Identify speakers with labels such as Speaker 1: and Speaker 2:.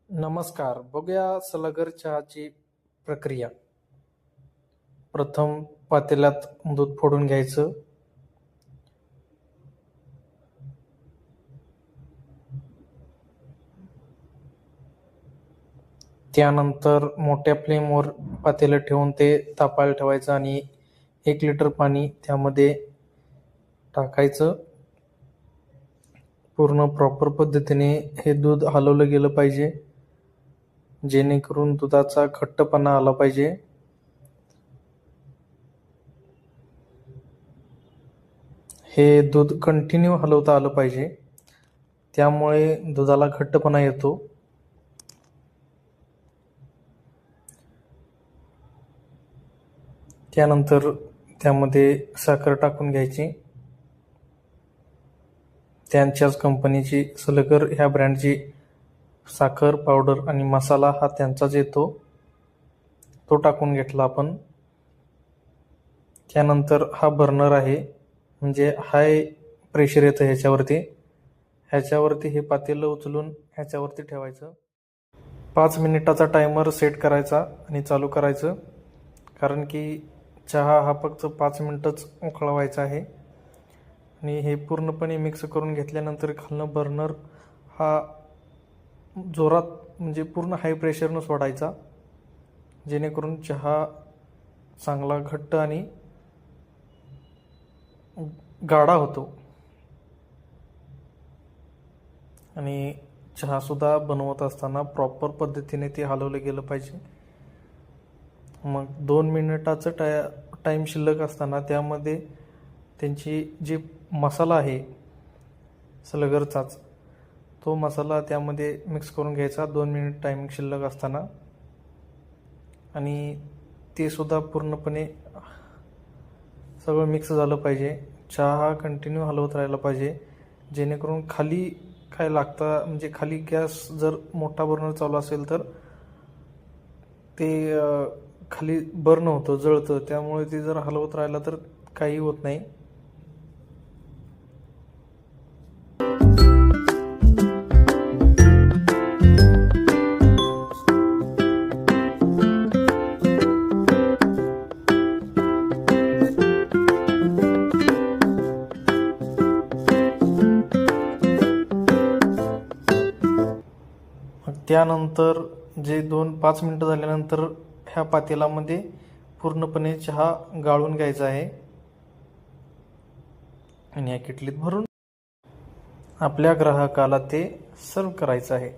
Speaker 1: नमस्कार. बघूया सलगर चहाची प्रक्रिया. प्रथम पातेल्यात दूध फोडून घ्यायचं. त्यानंतर मोठ्या फ्लेमवर पातेलं ठेवून ते तापायला ठेवायचं आणि 1 लिटर पाणी त्यामध्ये टाकायचं. पूर्ण प्रॉपर पद्धतीने हे दूध हलवलं गेलं पाहिजे, जेणेकरून दुधाचा घट्टपणा आला पाहिजे. हे दूध कंटिन्यू हलवता आलं पाहिजे, त्यामुळे दुधाला घट्टपणा येतो. त्यानंतर त्यामध्ये साखर टाकून घ्यायची. त्यांच्याच कंपनीची सलगर ह्या ब्रँडची साखर पावडर आणि मसाला हा त्यांचाच येतो, तो टाकून घेतला आपण. त्यानंतर हा बर्नर आहे, म्हणजे हाय प्रेशर येतं ह्याच्यावरती हे पातेलं उचलून ह्याच्यावरती ठेवायचं. 5 मिनिटाचा टायमर सेट करायचा आणि चालू करायचं, कारण की चहा हा फक्त 5 मिनिटच उकळवायचा आहे. आणि हे पूर्णपणे मिक्स करून घेतल्यानंतर खालनं बर्नर हा जोरात म्हणजे पूर्ण हाय प्रेशरनं सोडायचा, जेणेकरून चहा चांगला घट्ट आणि गाढा होतो. आणि चहासुद्धा बनवत असताना प्रॉपर पद्धतीने ते हलवलं गेलं पाहिजे. मग 2 मिनिटाचं टाईम शिल्लक असताना त्यामध्ये त्यांची जी मसाला आहे सलगरचाच, तो मसाला त्यामध्ये मिक्स करून घ्यायचा 2 मिनिट टायमिंग शिल्लक असताना. आणि ते सुद्धा पूर्णपणे सगळं मिक्स झालं पाहिजे. चहा हा कंटिन्यू हलवत राहायला पाहिजे, जेणेकरून खाली काय लागतं, म्हणजे खाली गॅस जर मोठा बर्नर चालू असेल तर ते खाली बर्न होतं, जळतं. त्यामुळे ते जर हलवत राहिलं तर काही होत नाही. त्यानंतर जे 5 मिनिटं झाल्यानंतर ह्या पातेल्यामध्ये पूर्णपणे चहा गाळून घ्यायचा आहे आणि या किटलीत भरून आपल्या ग्राहकाला ते सर्व करायचं आहे.